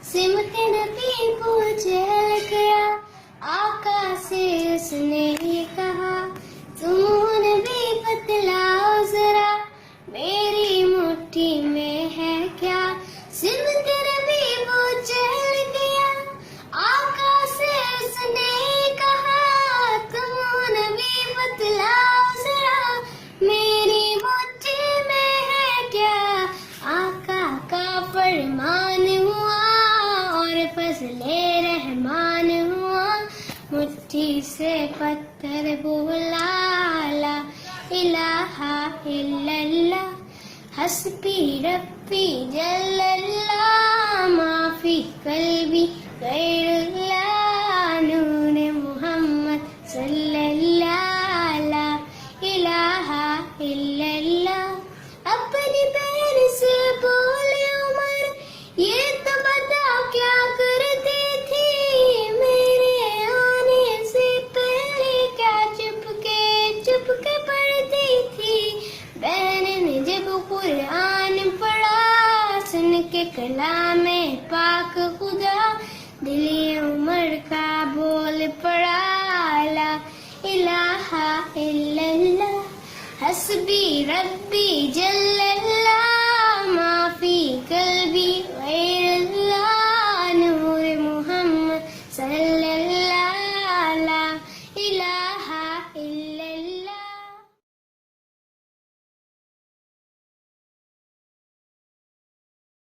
सिमत नबी को चल गया, आका से उसने ये कहा, तुम नबी बतलाओ जरा, मेरी मुट्ठी में है क्या। सिमत नबी वो चल गया, आका से उसने ये कहा, तुम नबी बतलाओ जरा, मेरी मुट्ठी में है क्या। आका का फरमान हुआ और फजले रहमान हुआ, मुट्ठी से पत्थर बोला, ला इलाहा इल्लल्लाह, हस्बी रब्बी जल्लल्लाह, माफी कल्बी गैरुल्लाह, नूर मोहम्मद सल्लल्लाह, ला इलाहा इल्लल्लाह। अपनी बहन से बोले उमर, ये तो बता क्या करती थी, मेरे आने से पहले क्या चुपके पढ़ती थी। बहन ने जब कुरान पढ़ा, सुन के कलाम पाक खुदा, दिल उमर का बोल पड़ा, ला इलाहा इल्लल्लाह, हस्बी रब्बी जल्लल्लाह, माफी कल्बी गैर